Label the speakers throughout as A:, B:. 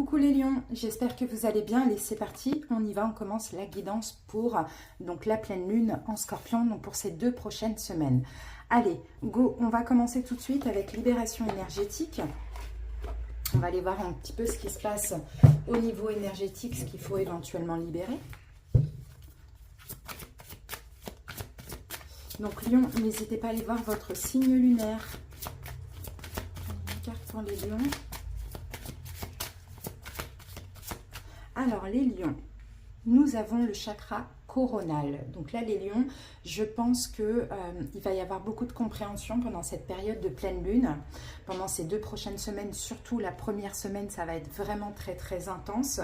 A: Coucou les lions, j'espère que vous allez bien. Allez, c'est parti, on y va, on commence la guidance pour donc la pleine lune en scorpion, donc pour ces 2 prochaines semaines. Allez, go, on va commencer tout de suite avec libération énergétique. On va aller voir un petit peu ce qui se passe au niveau énergétique, ce qu'il faut éventuellement libérer. Donc Lion, n'hésitez pas à aller voir votre signe lunaire. Une carte pour les lions. Alors les lions, nous avons le chakra coronal. Donc là les lions, je pense que il va y avoir beaucoup de compréhension pendant cette période de pleine lune. Pendant ces 2 prochaines semaines, surtout la première semaine, ça va être vraiment très intense.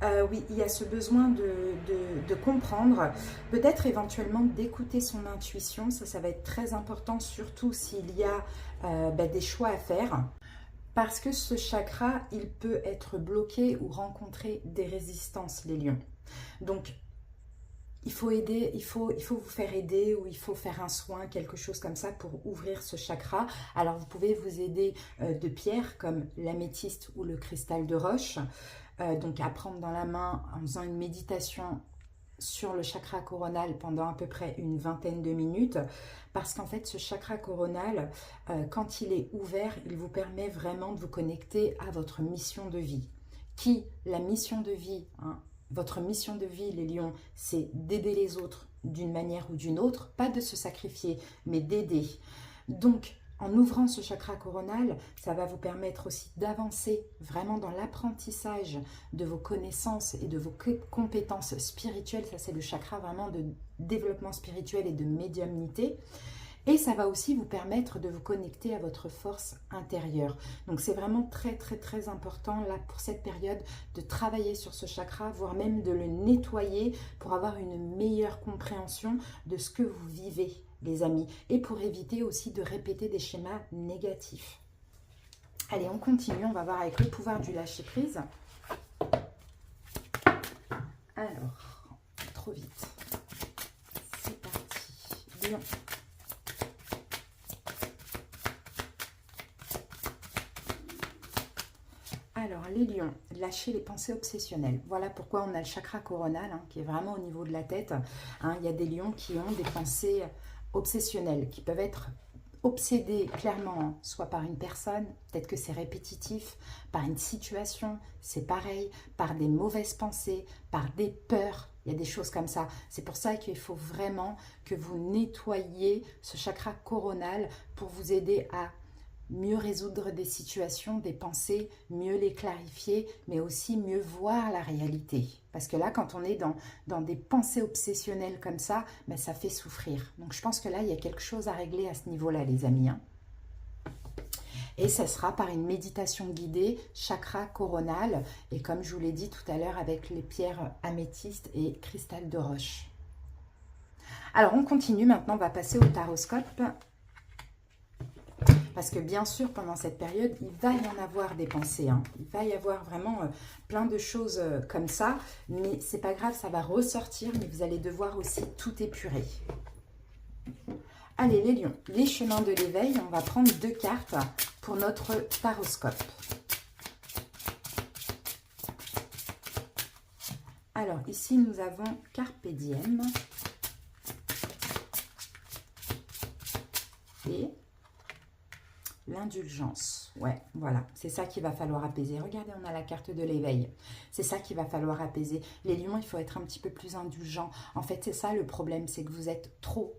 A: Oui, il y a ce besoin de comprendre, peut-être éventuellement d'écouter son intuition. Ça va être très important, surtout s'il y a des choix à faire. Parce que ce chakra, il peut être bloqué ou rencontrer des résistances, les lions. Donc, il faut aider, il faut vous faire aider ou il faut faire un soin, quelque chose comme ça pour ouvrir ce chakra. Alors, vous pouvez vous aider de pierres comme l'améthyste ou le cristal de roche. Donc, à prendre dans la main en faisant une méditation sur le chakra coronal pendant à peu près une vingtaine de minutes, parce qu'en fait ce chakra coronal, quand il est ouvert, il vous permet vraiment de vous connecter à votre mission de vie. La mission de vie, votre mission de vie les lions, c'est d'aider les autres d'une manière ou d'une autre, pas de se sacrifier, mais d'aider. Donc en ouvrant ce chakra coronal, ça va vous permettre aussi d'avancer vraiment dans l'apprentissage de vos connaissances et de vos compétences spirituelles. Ça, c'est le chakra vraiment de développement spirituel et de médiumnité. Et ça va aussi vous permettre de vous connecter à votre force intérieure. Donc, c'est vraiment très important là pour cette période de travailler sur ce chakra, voire même de le nettoyer pour avoir une meilleure compréhension de ce que vous vivez, les amis, et pour éviter aussi de répéter des schémas négatifs. Allez, on continue, on va voir avec le pouvoir du lâcher-prise. Alors, trop vite. C'est parti. Lion. Alors, les lions, lâchez les pensées obsessionnelles. Voilà pourquoi on a le chakra coronal, qui est vraiment au niveau de la tête. Il y a des lions qui ont des pensées obsessionnelles, qui peuvent être obsédés clairement, soit par une personne, peut-être que c'est répétitif, par une situation, c'est pareil, par des mauvaises pensées, par des peurs, il y a des choses comme ça. C'est pour ça qu'il faut vraiment que vous nettoyiez ce chakra coronal pour vous aider à mieux résoudre des situations, des pensées, mieux les clarifier, mais aussi mieux voir la réalité. Parce que là, quand on est dans des pensées obsessionnelles comme ça, ça fait souffrir. Donc je pense que là, il y a quelque chose à régler à ce niveau-là, les amis. Et ça sera par une méditation guidée, chakra coronal, et comme je vous l'ai dit tout à l'heure, avec les pierres améthyste et cristal de roche. Alors on continue, maintenant on va passer au taroscope. Parce que bien sûr, pendant cette période, il va y en avoir des pensées. Il va y avoir vraiment plein de choses comme ça. Mais c'est pas grave, ça va ressortir. Mais vous allez devoir aussi tout épurer. Allez, les lions, les chemins de l'éveil. On va prendre 2 cartes pour notre taroscope. Alors, ici, nous avons Carpe Diem. Et l'indulgence, ouais, voilà, c'est ça qu'il va falloir apaiser. Regardez, on a la carte de l'éveil. C'est ça qu'il va falloir apaiser. Les lions, il faut être un petit peu plus indulgent. En fait, c'est ça le problème, c'est que vous êtes trop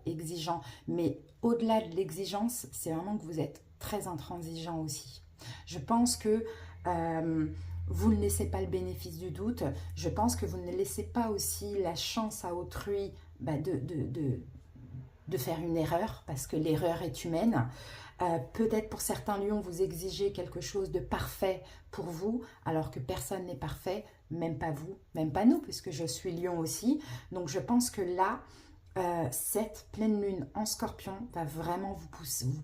A: exigeant. Mais au-delà de l'exigence, c'est vraiment que vous êtes très intransigeant aussi. Je pense que vous ne laissez pas le bénéfice du doute. Je pense que vous ne laissez pas aussi la chance à autrui de faire une erreur, parce que l'erreur est humaine. Peut-être pour certains lions, vous exigez quelque chose de parfait pour vous, alors que personne n'est parfait, même pas vous, même pas nous, puisque je suis lion aussi. Donc je pense que là, cette pleine lune en scorpion va vraiment vous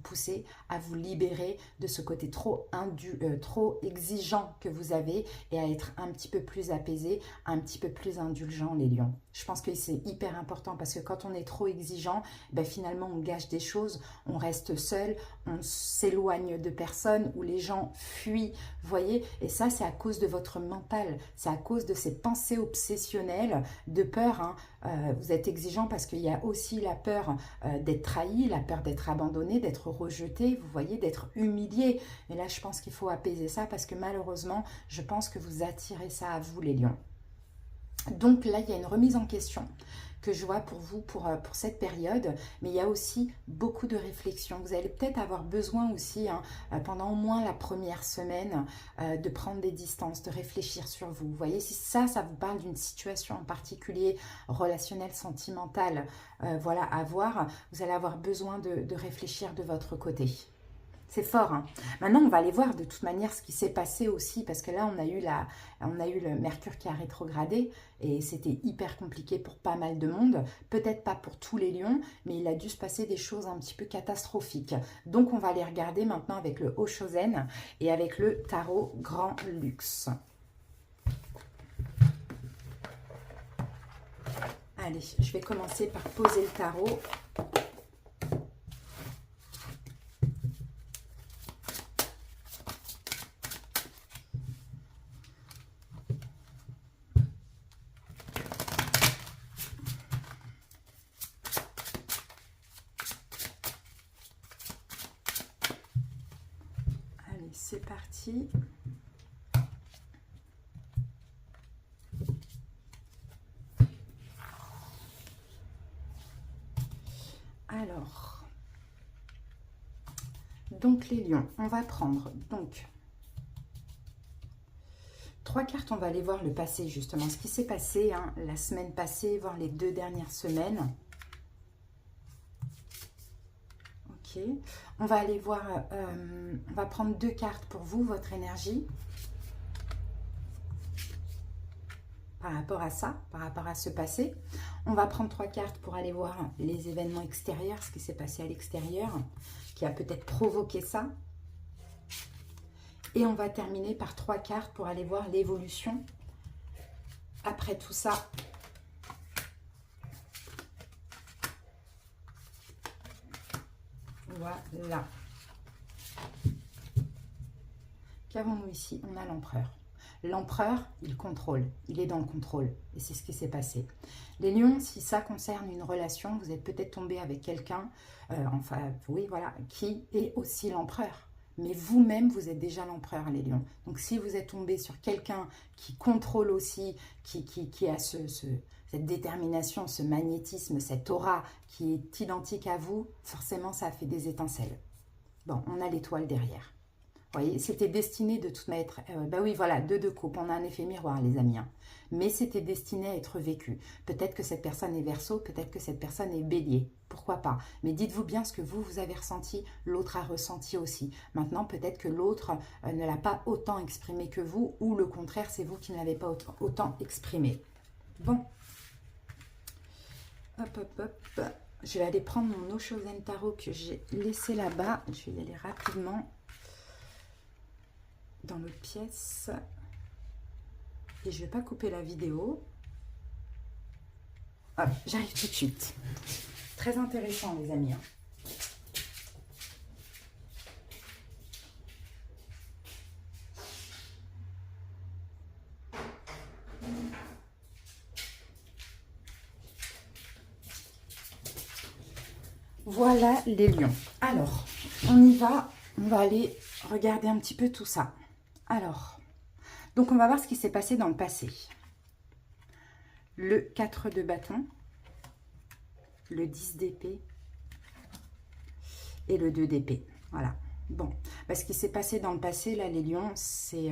A: pousser à vous libérer de ce côté trop exigeant que vous avez et à être un petit peu plus apaisé, un petit peu plus indulgent, les lions. Je pense que c'est hyper important parce que quand on est trop exigeant, finalement on gâche des choses, on reste seul, on s'éloigne de personnes, où les gens fuient, vous voyez, et ça c'est à cause de votre mental, c'est à cause de ces pensées obsessionnelles de peur, hein. Vous êtes exigeant parce qu'il y a aussi la peur d'être trahi, la peur d'être abandonné, d'être rejeté, vous voyez, d'être humilié, et là je pense qu'il faut apaiser ça parce que malheureusement je pense que vous attirez ça à vous les lions. Donc là il y a une remise en question que je vois pour vous pour cette période, mais il y a aussi beaucoup de réflexion. Vous allez peut-être avoir besoin aussi, hein, pendant au moins la première semaine, de prendre des distances, de réfléchir sur vous. Vous voyez, si ça vous parle d'une situation en particulier, relationnelle, sentimentale, voilà, à voir, vous allez avoir besoin de réfléchir de votre côté. C'est fort, hein. Maintenant, on va aller voir de toute manière ce qui s'est passé aussi, parce que là, on a eu le Mercure qui a rétrogradé, et c'était hyper compliqué pour pas mal de monde. Peut-être pas pour tous les lions, mais il a dû se passer des choses un petit peu catastrophiques. Donc, on va les regarder maintenant avec le Oshozen et avec le Tarot Grand Luxe. Allez, je vais commencer par poser le tarot. C'est parti. Alors, donc les lions, on va prendre donc 3 cartes, on va aller voir le passé justement, ce qui s'est passé, hein, la semaine passée, voire les 2 dernières semaines. Ok, on va aller voir, on va prendre 2 cartes pour vous, votre énergie. Par rapport à ça, par rapport à ce passé. On va prendre 3 cartes pour aller voir les événements extérieurs, ce qui s'est passé à l'extérieur, qui a peut-être provoqué ça. Et on va terminer par 3 cartes pour aller voir l'évolution après tout ça. Voilà. Qu'avons-nous ici? On a l'empereur. L'empereur, il contrôle, il est dans le contrôle. Et c'est ce qui s'est passé. Les lions, si ça concerne une relation, vous êtes peut-être tombé avec quelqu'un, enfin, oui, voilà, qui est aussi l'empereur. Mais vous-même, vous êtes déjà l'empereur, les lions. Donc, si vous êtes tombé sur quelqu'un qui contrôle aussi, qui a cette détermination, ce magnétisme, cette aura qui est identique à vous, forcément, ça a fait des étincelles. Bon, on a l'étoile derrière. Vous voyez, c'était destiné de toute manière, bah oui, voilà, 2 de coupe, on a un effet miroir, les amis, hein. Mais c'était destiné à être vécu. Peut-être que cette personne est Verseau, peut-être que cette personne est Bélier, pourquoi pas. Mais dites-vous bien ce que vous avez ressenti, l'autre a ressenti aussi. Maintenant, peut-être que l'autre ne l'a pas autant exprimé que vous, ou le contraire, c'est vous qui ne l'avez pas autant exprimé. Bon. Hop, hop, hop. Je vais aller prendre mon Oshozen Tarot que j'ai laissé là-bas. Je vais y aller rapidement dans l'autre pièce. Et je ne vais pas couper la vidéo. Hop, j'arrive tout de suite. Très intéressant, les amis, hein. Voilà les lions. Alors, on y va. On va aller regarder un petit peu tout ça. Alors, donc on va voir ce qui s'est passé dans le passé. Le 4 de bâton, le 10 d'épée et le 2 d'épée. Voilà. Bon, ce qui s'est passé dans le passé, là, les lions, c'est...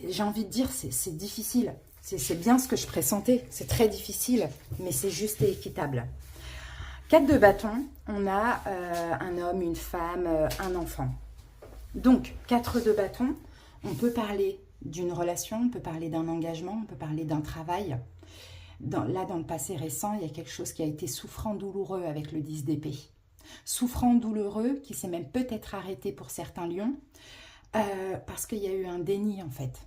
A: j'ai envie de dire, c'est difficile. C'est bien ce que je pressentais. C'est très difficile, mais c'est juste et équitable. 4 de bâton, on a un homme, une femme, un enfant. Donc, 4 de bâton, on peut parler d'une relation, on peut parler d'un engagement, on peut parler d'un travail. Là, dans le passé récent, il y a quelque chose qui a été souffrant, douloureux avec le 10 d'épée. Souffrant, douloureux, qui s'est même peut-être arrêté pour certains lions, parce qu'il y a eu un déni en fait.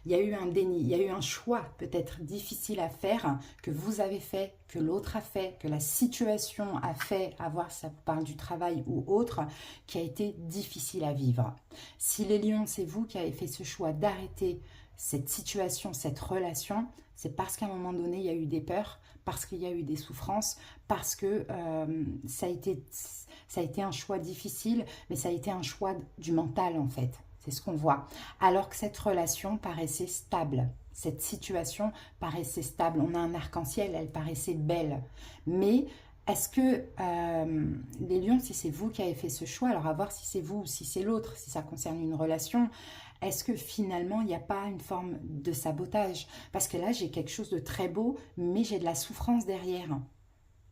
A: Il y a eu un déni, il y a eu un choix peut-être difficile à faire, que vous avez fait, que l'autre a fait, que la situation a fait, à voir si ça vous parle du travail ou autre, qui a été difficile à vivre. Si les lions, c'est vous qui avez fait ce choix d'arrêter cette situation, cette relation, c'est parce qu'à un moment donné, il y a eu des peurs, parce qu'il y a eu des souffrances, parce que ça a été un choix difficile, mais ça a été un choix du mental en fait. C'est ce qu'on voit. Alors que cette relation paraissait stable. Cette situation paraissait stable. On a un arc-en-ciel, elle paraissait belle. Mais est-ce que les lions, si c'est vous qui avez fait ce choix, alors à voir si c'est vous ou si c'est l'autre, si ça concerne une relation, est-ce que finalement il n'y a pas une forme de sabotage? Parce que là, j'ai quelque chose de très beau, mais j'ai de la souffrance derrière.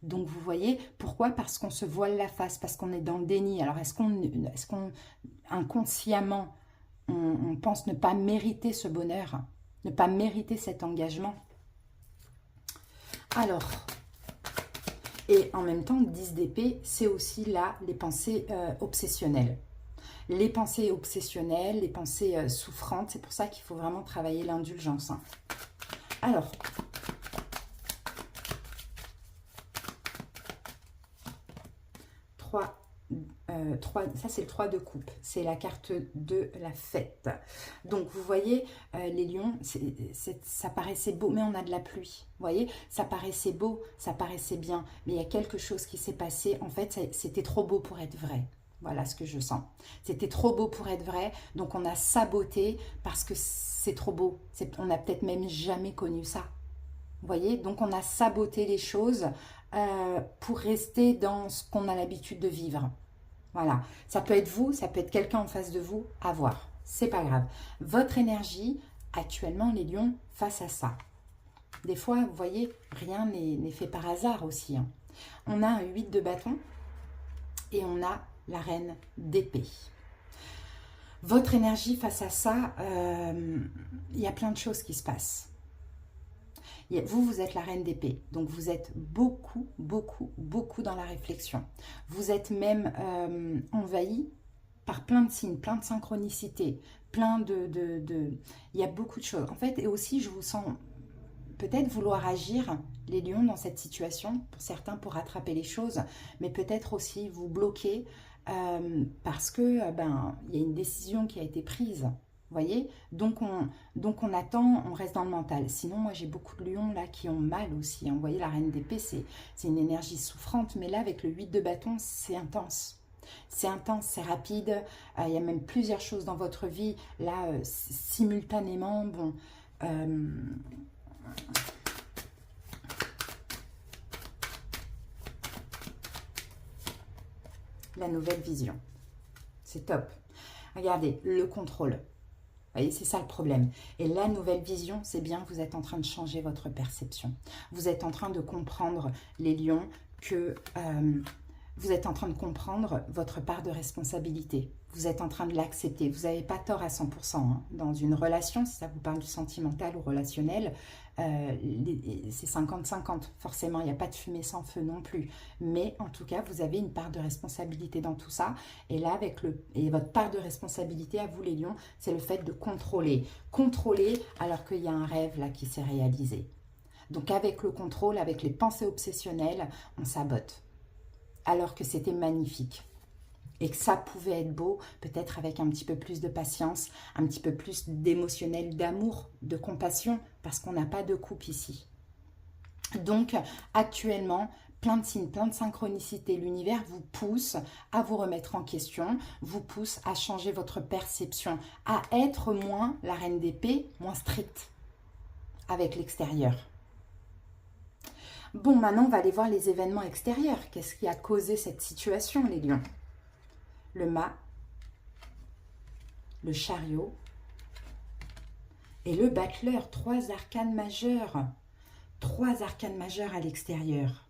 A: Donc vous voyez, pourquoi? Parce qu'on se voile la face, parce qu'on est dans le déni. Alors est-ce qu'on inconsciemment, on pense ne pas mériter ce bonheur, ne pas mériter cet engagement? Alors, et en même temps, 10 d'épée, c'est aussi là les pensées obsessionnelles. Les pensées obsessionnelles, les pensées souffrantes, c'est pour ça qu'il faut vraiment travailler l'indulgence. Hein. Alors, 3, ça c'est le 3 de coupe, c'est la carte de la fête. Donc vous voyez, les lions, ça paraissait beau, mais on a de la pluie. Vous voyez, ça paraissait beau, ça paraissait bien, mais il y a quelque chose qui s'est passé. En fait, c'était trop beau pour être vrai. Voilà ce que je sens. C'était trop beau pour être vrai, donc on a saboté parce que c'est trop beau. On n'a peut-être même jamais connu ça. Vous voyez, donc on a saboté les choses pour rester dans ce qu'on a l'habitude de vivre. Voilà, ça peut être vous, ça peut être quelqu'un en face de vous, à voir. C'est pas grave. Votre énergie, actuellement, les lions, face à ça. Des fois, vous voyez, rien n'est fait par hasard aussi. Hein. On a un 8 de bâton et on a la reine d'épée. Votre énergie face à ça, il y a plein de choses qui se passent. Vous êtes la reine d'épée, donc vous êtes beaucoup, beaucoup, beaucoup dans la réflexion. Vous êtes même envahi par plein de signes, plein de synchronicités, plein il y a beaucoup de choses. En fait, et aussi, je vous sens peut-être vouloir agir, les lions, dans cette situation, pour certains pour rattraper les choses, mais peut-être aussi vous bloquer parce que il y a une décision qui a été prise. Vous voyez, donc on attend, on reste dans le mental. Sinon, moi, j'ai beaucoup de lions là qui ont mal aussi. Hein. Vous voyez, la reine d'épée, c'est une énergie souffrante. Mais là, avec le 8 de bâton, c'est intense. C'est intense, c'est rapide. Il y a même plusieurs choses dans votre vie, là, simultanément. Bon, la nouvelle vision. C'est top. Regardez, le contrôle. Vous voyez, c'est ça le problème. Et la nouvelle vision, c'est bien, vous êtes en train de changer votre perception. Vous êtes en train de comprendre, les lions, que vous êtes en train de comprendre votre part de responsabilité. Vous êtes en train de l'accepter. Vous n'avez pas tort à 100%. Hein. Dans une relation, si ça vous parle du sentimental ou relationnel, c'est 50-50. Forcément, il n'y a pas de fumée sans feu non plus. Mais en tout cas, vous avez une part de responsabilité dans tout ça. Et là, et votre part de responsabilité à vous, les lions, c'est le fait de contrôler. Contrôler alors qu'il y a un rêve là qui s'est réalisé. Donc avec le contrôle, avec les pensées obsessionnelles, on sabote. Alors que c'était magnifique. Et que ça pouvait être beau, peut-être avec un petit peu plus de patience, un petit peu plus d'émotionnel, d'amour, de compassion, parce qu'on n'a pas de coupe ici. Donc, actuellement, plein de signes, plein de synchronicités. L'univers vous pousse à vous remettre en question, vous pousse à changer votre perception, à être moins la reine d'épée, moins stricte avec l'extérieur. Bon, maintenant, on va aller voir les événements extérieurs. Qu'est-ce qui a causé cette situation, les lions? Le mât, le chariot et le battleur. 3 arcanes majeures. 3 arcanes majeures à l'extérieur.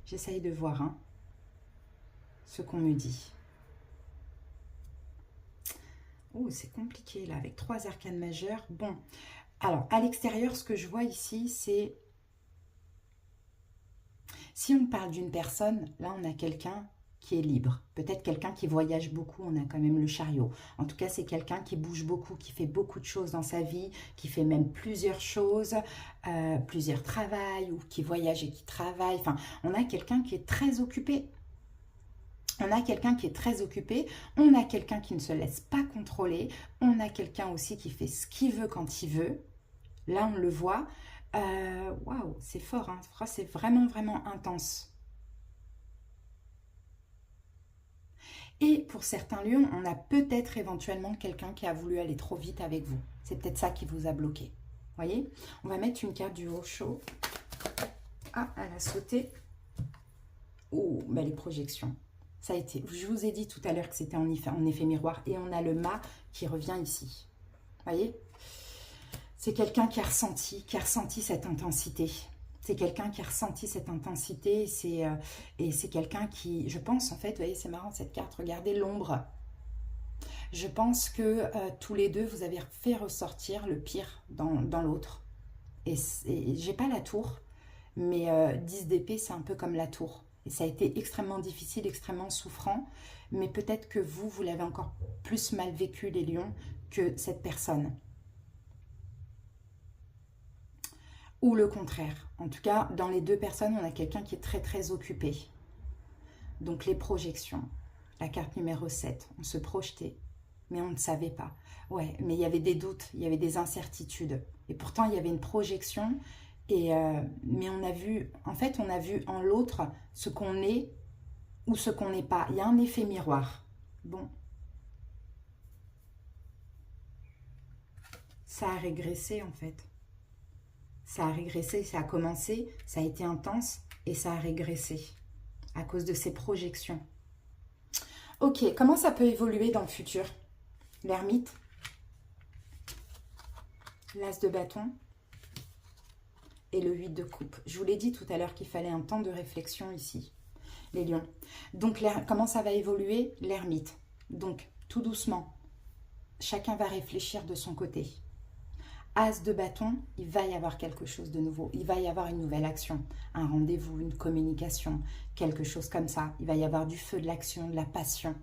A: J'essaye de voir ce qu'on me dit. Oh, c'est compliqué là, avec 3 arcanes majeures. Bon, alors à l'extérieur, ce que je vois ici, c'est... Si on parle d'une personne, là on a quelqu'un qui est libre. Peut-être quelqu'un qui voyage beaucoup, on a quand même le chariot. En tout cas, c'est quelqu'un qui bouge beaucoup, qui fait beaucoup de choses dans sa vie, qui fait même plusieurs choses, plusieurs travails, ou qui voyage et qui travaille. Enfin, on a quelqu'un qui est très occupé. On a quelqu'un qui est très occupé, on a quelqu'un qui ne se laisse pas contrôler, on a quelqu'un aussi qui fait ce qu'il veut quand il veut. Là, on le voit. Waouh, c'est fort, hein. C'est vraiment, vraiment intense. Et pour certains lions, on a peut-être éventuellement quelqu'un qui a voulu aller trop vite avec vous. C'est peut-être ça qui vous a bloqué. Voyez? On va mettre une carte du haut chaud. Ah, elle a sauté. Oh, bah les projections. Ça a été. Je vous ai dit tout à l'heure que c'était en effet miroir. Et on a le mât qui revient ici. Voyez? C'est quelqu'un qui a ressenti cette intensité. C'est quelqu'un qui a ressenti cette intensité. Et c'est quelqu'un qui, je pense en fait, vous voyez, c'est marrant cette carte. Regardez l'ombre. Je pense que tous les deux, vous avez fait ressortir le pire dans l'autre. Et j'ai pas la tour, mais 10 d'épée, c'est un peu comme la tour. Et ça a été extrêmement difficile, extrêmement souffrant. Mais peut-être que vous l'avez encore plus mal vécu, les lions, que cette personne. Ou le contraire. En tout cas, dans les deux personnes, on a quelqu'un qui est très, très occupé. Donc, les projections. La carte numéro 7. On se projetait, mais on ne savait pas. Ouais, mais il y avait des doutes, il y avait des incertitudes. Et pourtant, il y avait une projection. Mais on a vu, en fait, on a vu en l'autre ce qu'on est ou ce qu'on n'est pas. Il y a un effet miroir. Bon. Ça a régressé, en fait. Ça a régressé, ça a commencé, ça a été intense et ça a régressé à cause de ces projections. Ok, comment ça peut évoluer dans le futur? L'ermite, l'as de bâton et le 8 de coupe. Je vous l'ai dit tout à l'heure qu'il fallait un temps de réflexion ici, les lions. Donc, comment ça va évoluer? L'ermite. Donc, tout doucement, chacun va réfléchir de son côté. As de bâton, il va y avoir quelque chose de nouveau. Il va y avoir une nouvelle action, un rendez-vous, une communication, quelque chose comme ça. Il va y avoir du feu, de l'action, de la passion.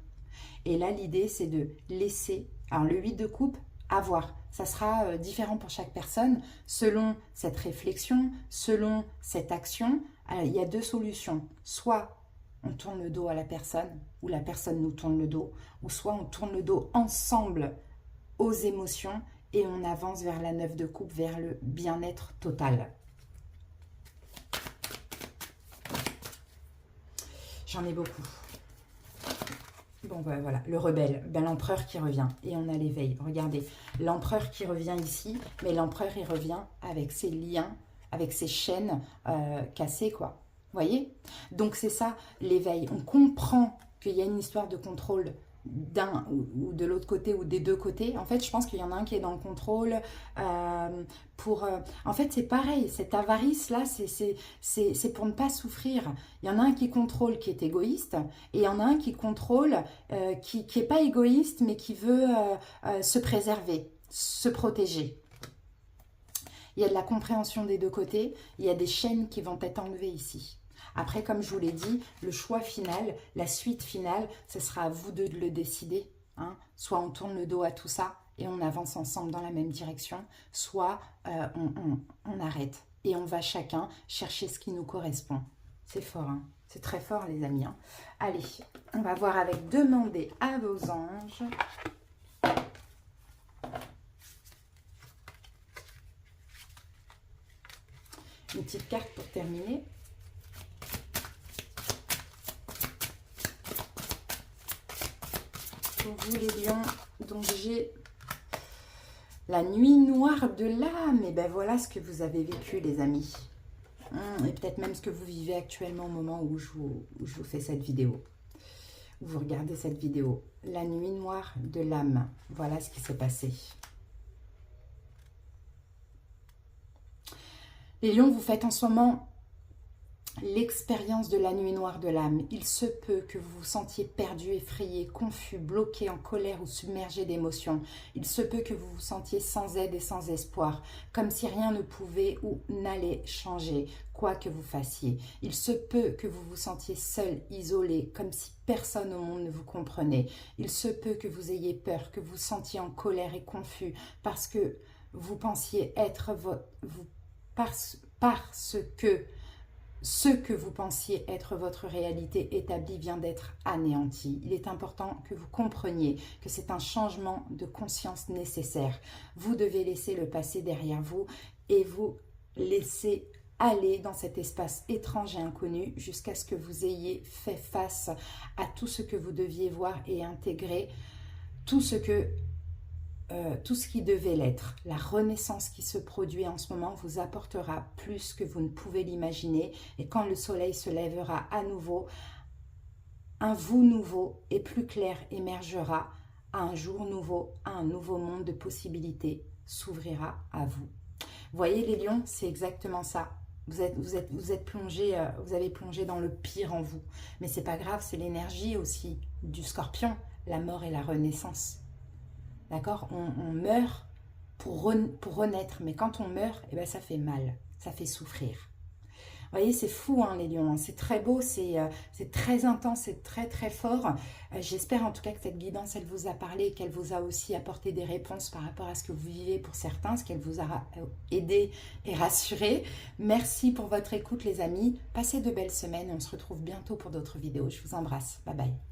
A: Et là, l'idée, c'est de laisser... Alors, le 8 de coupe, à voir. Ça sera différent pour chaque personne, selon cette réflexion, selon cette action. Alors, il y a deux solutions. Soit on tourne le dos à la personne, ou la personne nous tourne le dos, ou soit on tourne le dos ensemble aux émotions et on avance vers la 9 de coupe, vers le bien-être total. J'en ai beaucoup. Bon, ben voilà, le rebelle, ben, l'empereur qui revient. Et on a l'éveil. Regardez, l'empereur qui revient ici, mais l'empereur, il revient avec ses liens, avec ses chaînes cassées, quoi. Vous voyez? Donc, c'est ça, l'éveil. On comprend qu'il y a une histoire de contrôle d'un ou de l'autre côté ou des deux côtés. En fait, je pense qu'il y en a un qui est dans le contrôle en fait, c'est pareil, cette avarice-là, c'est pour ne pas souffrir. Il y en a un qui contrôle, qui est égoïste, et il y en a un qui contrôle, qui n'est pas égoïste, mais qui veut se préserver, se protéger. Il y a de la compréhension des deux côtés, il y a des chaînes qui vont être enlevées ici. Après, comme je vous l'ai dit, le choix final, la suite finale, ce sera à vous deux de le décider. Hein. Soit on tourne le dos à tout ça et on avance ensemble dans la même direction, soit on arrête et on va chacun chercher ce qui nous correspond. C'est fort, hein. C'est très fort, les amis. Hein. Allez, on va voir avec demander à vos anges. Une petite carte pour terminer. Pour vous les lions, donc j'ai la nuit noire de l'âme. Et ben voilà ce que vous avez vécu, les amis. Et peut-être même ce que vous vivez actuellement au moment où je vous fais cette vidéo. Où vous regardez cette vidéo. La nuit noire de l'âme. Voilà ce qui s'est passé. Les lions, vous faites en ce moment l'expérience de la nuit noire de l'âme. Il se peut que vous vous sentiez perdu, effrayé, confus, bloqué, en colère ou submergé d'émotions. Il se peut que vous vous sentiez sans aide et sans espoir, comme si rien ne pouvait ou n'allait changer, quoi que vous fassiez. Il se peut que vous vous sentiez seul, isolé, comme si personne au monde ne vous comprenait. Il se peut que vous ayez peur, que vous vous sentiez en colère et confus, parce que vous pensiez être parce que ce que vous pensiez être votre réalité établie vient d'être anéanti. Il est important que vous compreniez que c'est un changement de conscience nécessaire. Vous devez laisser le passé derrière vous et vous laisser aller dans cet espace étrange et inconnu jusqu'à ce que vous ayez fait face à tout ce que vous deviez voir et intégrer, tout ce qui devait l'être. La renaissance qui se produit en ce moment vous apportera plus que vous ne pouvez l'imaginer, et quand le soleil se lèvera à nouveau, un vous nouveau et plus clair émergera, à un jour nouveau, à un nouveau monde de possibilités s'ouvrira à vous. Vous voyez les lions, c'est exactement ça. Vous êtes plongé, vous avez plongé dans le pire en vous, mais c'est pas grave, c'est l'énergie aussi du scorpion, la mort et la renaissance. D'accord, on meurt pour renaître, mais quand on meurt, eh ben, ça fait mal, ça fait souffrir. Vous voyez, c'est fou, hein, les lions, c'est très beau, c'est très intense, c'est très très fort. J'espère en tout cas que cette guidance, elle vous a parlé et qu'elle vous a aussi apporté des réponses par rapport à ce que vous vivez pour certains, ce qu'elle vous a aidé et rassuré. Merci pour votre écoute, les amis. Passez de belles semaines, on se retrouve bientôt pour d'autres vidéos. Je vous embrasse, bye bye.